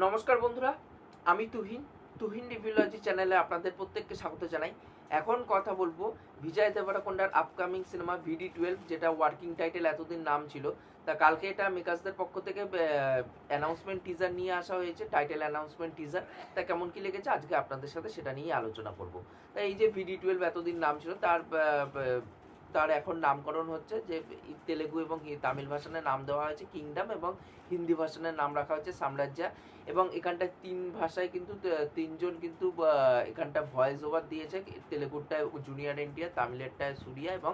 নমস্কার বন্ধুরা, আমি তুহিন রিভিউলজি চ্যানেলে আপনাদের প্রত্যেককে স্বাগত জানাই। এখন কথা বলবো বিজয় দেবরকোন্ডার আপকামিং সিনেমা VD12, যেটা ওয়ার্কিং টাইটেল এতদিন নাম ছিল। তা কালকে এটা মেকার্সদের পক্ষ থেকে অ্যানাউন্সমেন্ট টিজার নিয়ে আসা হয়েছে, টাইটেল অ্যানাউন্সমেন্ট টিজার। তা কেমন কি লেগেছে আজকে আপনাদের সাথে সেটা নিয়ে আলোচনা করব। তা এই যে VD12 এতদিন নাম ছিল, তার এখন নামকরণ হচ্ছে, যে তেলেগু এবং তামিল ভাষায় নাম দেওয়া হয়েছে কিংডম, এবং হিন্দি ভাষায় নাম রাখা হচ্ছে সাম্রাজ্য। এবং এখানটায় তিন ভাষায় কিন্তু তিনজন কিন্তু এখানটা ভয়েস ওভার দিয়েছে। তেলেগুরটায় জুনিয়র এনটিআর, তামিলেরটায় সুরিয়া, এবং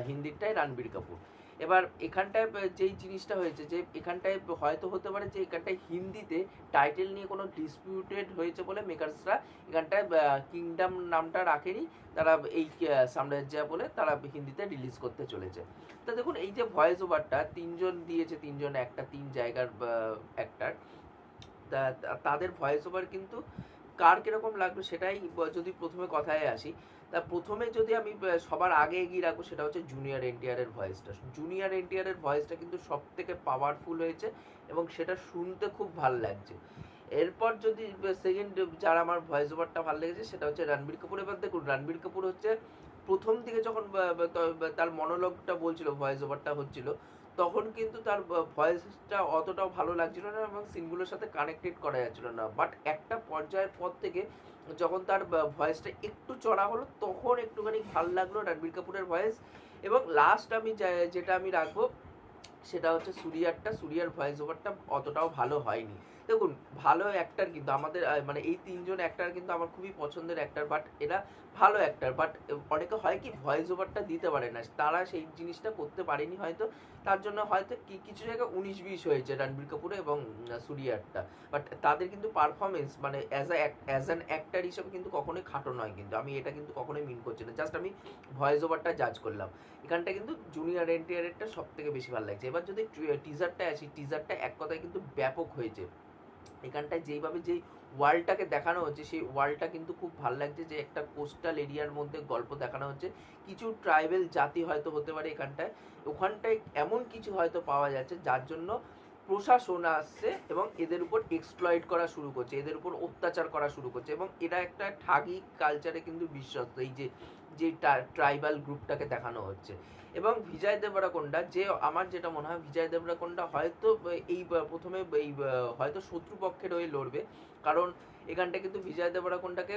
হিন্দিরটায় রণবীর কাপুর। এবার এখানটায় যেই জিনিসটা হয়েছে, যে এখানটায় হয়তো হতে পারে যে এখানটায় হিন্দিতে টাইটেল নিয়ে কোনো ডিসপিউটেড হয়েছে বলে মেকার্সরা এখানটায় কিংডম নামটা রাখেনি। তারা এই সাম্রাজ্য বলে তারা হিন্দিতে রিলিজ করতে চলেছে। তো দেখুন, এই যে ভয়েস ওভারটা তিনজন দিয়েছে, তিনজন একটা তিন জায়গার অ্যাক্টার, তাদের ভয়েস ওভার কিন্তু কার কিরকম লাগবে সেটাই যদি প্রথমে কথায় আসি। তা প্রথমে যদি আমি সবার আগে এগিয়ে রাখবো, সেটা হচ্ছে জুনিয়র এনটিআর এর ভয়েসটা। জুনিয়র এনটিআর এর ভয়েসটা কিন্তু সব থেকে পাওয়ারফুল হয়েছে, এবং সেটা শুনতে খুব ভালো লাগছে। এরপর যদি সেকেন্ড যার আমার ভয়েস ওভারটা ভালো লেগেছে, সেটা হচ্ছে রণবীর কাপুর। এবার দেখুন, রণবীর কাপুর হচ্ছে প্রথম দিকে যখন তার মনোলগটা বলছিল, ভয়েস ওভারটা হচ্ছিল, তখন কিন্তু তার ভয়েসটা অতটাও ভালো লাগছিল না, এবং সিনগুলোর সাথে কানেক্টেড করা যাচ্ছিল না। বাট একটা পর্যায়ের পর থেকে যখন তার ভয়েসটা একটু চড়া হলো, তখন একটুখানি ভালো লাগলো রণবীর কাপুরের ভয়েস। এবং লাস্ট আমি যেটা আমি রাখবো, সেটা হচ্ছে সুরিয়ার ভয়েস ওভারটা অতটাও ভালো হয়নি। দেখুন, ভালো অ্যাক্টার কিন্তু আমাদের মানে এই তিনজন অ্যাক্টার কিন্তু আমার খুবই পছন্দের অ্যাক্টার, বাট এরা ভালো অ্যাক্টার। বাট অনেকে হয় কি ভয়েস ওভারটা দিতে পারে না, তারা সেই জিনিসটা করতে পারেনি হয়তো, তার জন্য হয়তো কিছু জায়গায় 19-20 হয়েছে রণবীর কাপুরে এবং সুরিয়ারটা। বাট তাদের কিন্তু পারফরমেন্স মানে অ্যাজ অ্যান অ্যাক্টার হিসেবে কিন্তু কখনোই খাটো নয়, কিন্তু আমি এটা কিন্তু কখনোই মিন করছি না, জাস্ট আমি ভয়েস ওভারটা জাজ করলাম। এখানটা কিন্তু জুনিয়র এনটিআরেরটা সব থেকে বেশি ভালো লাগছে। এবার যদি টিজারটা আসি, টিজারটা এক কথায় কিন্তু ব্যাপক হয়েছে। এখানটায় যেইভাবে যেই ওয়ার্ল্ডটাকে দেখানো হচ্ছে, সেই ওয়ার্ল্ডটা কিন্তু খুব ভালো লাগছে, যে একটা কোস্টাল এরিয়ার মধ্যে গল্প দেখানো হচ্ছে। কিছু ট্রাইবেল জাতি হয়তো হতে পারে এখানটায়, ওখানটায় এমন কিছু হয়তো পাওয়া যাচ্ছে যার জন্য প্রশাসন আসছে এবং এদের উপর এক্সপ্লয়েট করা শুরু করছে, এদের উপর অত্যাচার করা শুরু করছে, এবং এরা একটা ঠাগি কালচারে কিন্তু বিশ্বস্ত, এই যে যে ট্রাইবাল গ্রুপটাকে দেখানো হচ্ছে। এবং বিজয় দেবরাকোন্ডা, যে আমার যেটা মনে হয় বিজয় দেবরাকোন্ডা হয়তো এই প্রথমে এই হয়তো শত্রুপক্ষের হয়ে লড়বে, কারণ এখানটা কিন্তু বিজয় দেবরাকোন্ডাকে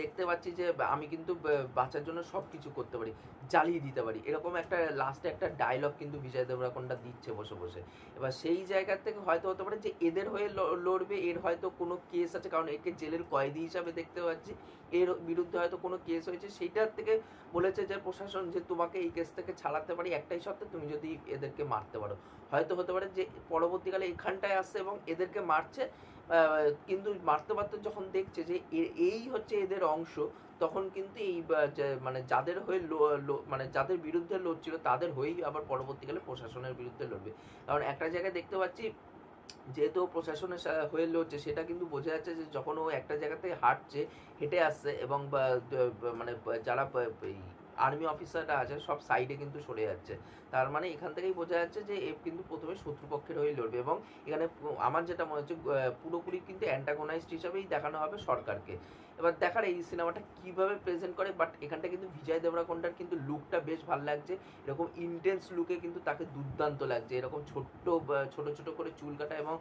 দেখতে পাচ্ছি যে আমি কিন্তু বাঁচার জন্য সব কিছু করতে পারি, জ্বালিয়ে দিতে পারি, এরকম একটা লাস্টে একটা ডায়লগ কিন্তু বিজয় দেবরাকোন্ডা দিচ্ছে বসে বসে। এবার সেই জায়গা থেকে হয়তো হতে পারে যে এদের হয়ে লড়বে, এর হয়তো কোনো কেস আছে, কারণ একে জেলের কয়েদি হিসাবে দেখতে পাচ্ছি, এর বিরুদ্ধে হয়তো কোনো কেস হয়েছে, সেইটার থেকে বলেছে যে প্রশাসন যে তোমাকে এই কেস থেকে ছাড়াতে পারি একটাই শর্তে, তুমি যদি এদেরকে মারতে পারো। হয়তো হতে পারে যে পরবর্তীকালে এখানটায় আসছে এবং এদেরকে মারছে, কিন্তু মারতে মারতে যখন দেখছে যে এই হচ্ছে এদের অংশ, তখন কিন্তু এই মানে যাদের হয়ে মানে যাদের বিরুদ্ধে লড়ছিল তাদের হয়েই আবার পরবর্তীকালে প্রশাসনের বিরুদ্ধে লড়বে। কারণ একটা জায়গায় দেখতে পাচ্ছি, যেহেতু প্রশাসনের হয়ে লড়ছে, সেটা কিন্তু বোঝা যাচ্ছে যে যখন ও একটা জায়গা থেকে হাঁটছে, হেঁটে আসছে, এবং মানে যারা আর্মি অফিসাররা আছে সব সাইডে কিন্তু সরে যাচ্ছে, তার মানে এখান থেকেই বোঝা যাচ্ছে যে এ কিন্তু প্রথমে শত্রুপক্ষের হয়ে লড়বে। এবং এখানে আমার যেটা মনে হচ্ছে পুরোপুরি কিন্তু অ্যান্টাগোনাইজড হিসাবেই দেখানো হবে সরকারকে। এবার দেখার এই সিনেমাটা কিভাবে প্রেজেন্ট করে। বাট এখানটা কিন্তু বিজয় দেবরাকোন্ডার কিন্তু লুকটা বেশ ভালো লাগছে, এরকম ইন্টেন্স লুকে কিন্তু তাকে দুর্দান্ত লাগছে, এরকম ছোট ছোট করে চুল কাটা এবং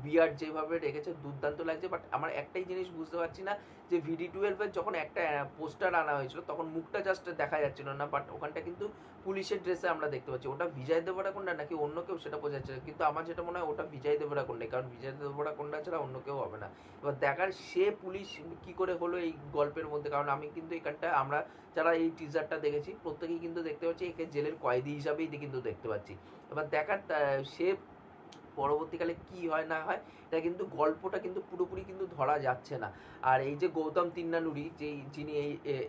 বিয়ার্ড যেভাবে রেখেছে দুর্দান্ত লাগছে। বাট আমার একটাই জিনিস বুঝতে পারছি না, যে VD12 যখন একটা পোস্টার আনা হয়েছিল তখন মুখটা জাস্ট দেখা যাচ্ছিল না, বাট ওখানটা কিন্তু পুলিশের ড্রেসে আমরা দেখতে পাচ্ছি। ওটা বিজয় দেবরাকোন্ডা নাকি অন্য কেউ সেটা বোঝা যাচ্ছে না, কিন্তু আমার যেটা মনে হয় ওটা বিজয় দেবরাকোন্ডা, কারণ বিজয় দেবরাকোন্ডা ছাড়া অন্য কেউ হবে না। এবার দেখার সে পুলিশ কি করে হলো এই গল্পের মধ্যে, কারণ আমি কিন্তু এখানটা আমরা যারা এই টিজারটা দেখেছি প্রত্যেকেই কিন্তু দেখতে পাচ্ছি একে জেলের কয়েদি হিসাবেই কিন্তু দেখতে পাচ্ছি। এবার দেখার সে পরবর্তীকালে কি হয় না হয়, এটা কিন্তু গল্পটা কিন্তু পুরোপুরি কিন্তু ধরা যাচ্ছে না। আর এই যে গৌতম তিন্নানুরি, যিনি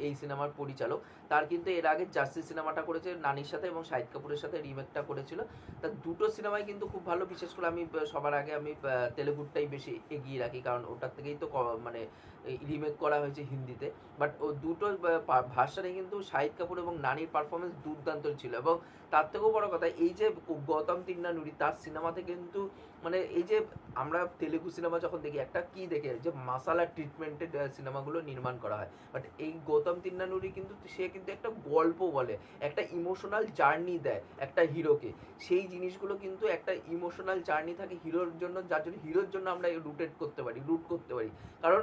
এই সিনেমার পরিচালক, তার কিন্তু এর আগে জার্সি সিনেমাটা করেছে নানির সাথে, এবং শাহিদ কাপুরের সাথে রিমেকটা করেছিল। তার দুটো সিনেমাই কিন্তু খুব ভালো, বিশেষ করে আমি সবার আগে আমি তেলেগুরটাই বেশি এগিয়ে রাখি, কারণ ওটার থেকেই তো মানে রিমেক করা হয়েছে হিন্দিতে। বাট ও দুটো ভার্সানে কিন্তু শাহিদ কাপুর এবং নানির পারফরমেন্স দুর্দান্ত ছিল। এবং তার থেকেও বড় কথা, এই যে গৌতম তিন্নানুরি, তার সিনেমাতে কিন্তু কিন্তু মানে এই যে আমরা তেলেগু সিনেমা যখন দেখি একটা কি দেখে যে মাসালা ট্রিটমেন্টেড সিনেমাগুলো নির্মাণ করা হয়, বাট এই গৌতম তিন্নানুরি কিন্তু সে কিন্তু একটা গল্প বলে, একটা ইমোশনাল জার্নি দেয় একটা হিরোকে। সেই জিনিসগুলো কিন্তু একটা ইমোশনাল জার্নি থাকে হিরোর জন্য, যার জন্য হিরোর জন্য আমরা রুট করতে পারি। কারণ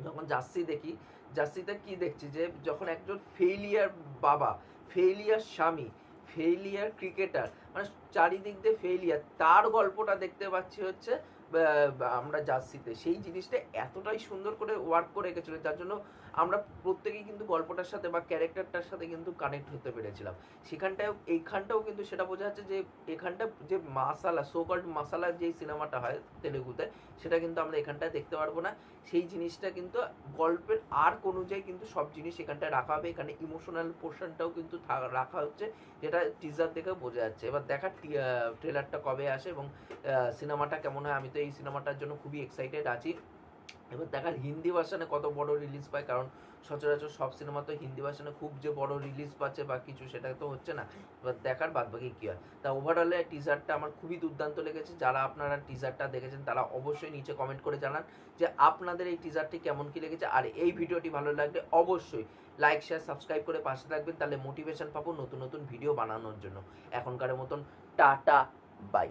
যখন জার্সি দেখি, জার্সিতে কি দেখছি যে যখন একজন ফেইলিয়ার বাবা, ফেইলিয়ার স্বামী, ফেইলিয়ার ক্রিকেটার, মানে চারিদিক দিয়ে ফেইলিয়ার, তার গল্পটা দেখতে পাচ্ছি হচ্ছে আমরা জার্সিতে। সেই জিনিসটা এতটাই সুন্দর করে ওয়ার্ক করে রেখেছিল, যার জন্য আমরা প্রত্যেকেই কিন্তু গল্পটার সাথে বা ক্যারেক্টারটার সাথে কিন্তু কানেক্ট হতে পেরেছিলাম। এইখানটাও কিন্তু সেটা বোঝা যাচ্ছে যে এখানটা যে মাসালা, সো কল্ড মাসালা যে সিনেমাটা হয় তেলেগুতে, সেটা কিন্তু আমরা এখানটায় দেখতে পারবো না। সেই জিনিসটা কিন্তু গল্পের আর্ক অনুযায়ী কিন্তু সব জিনিস এখানটায় রাখা হবে। এখানে ইমোশনাল পোর্শনটাও কিন্তু রাখা হচ্ছে, যেটা টিজার দেখে বোঝা যাচ্ছে। এবার দেখার ট্রেলারটা কবে আসে এবং সিনেমাটা কেমন হয়। আমি তো এই সিনেমাটার জন্য খুবই এক্সাইটেড আছি। এবার দেখার হিন্দি ভার্সানে কত বড় রিলিজ পায়, কারণ সচরাচর সব সিনেমা তো হিন্দি ভার্সানে খুব যে বড় রিলিজ পাচ্ছে বা কিছু, সেটা তো হচ্ছে না। এবার দেখার বাদবাকি কী হয়। তা ওভারঅলে টিজারটা আমার খুবই দুর্দান্ত লেগেছে। যারা আপনারা টিজারটা দেখেছেন তারা অবশ্যই নিচে কমেন্ট করে জানান যে আপনাদের এই টিজারটি কেমন কী লেগেছে। আর এই ভিডিওটি ভালো লাগলে অবশ্যই লাইক, শেয়ার, সাবস্ক্রাইব করে পাশে থাকবেন, তাহলে মোটিভেশন পাবো নতুন নতুন ভিডিও বানানোর জন্য। এখনকার মতন টাটা, বাই।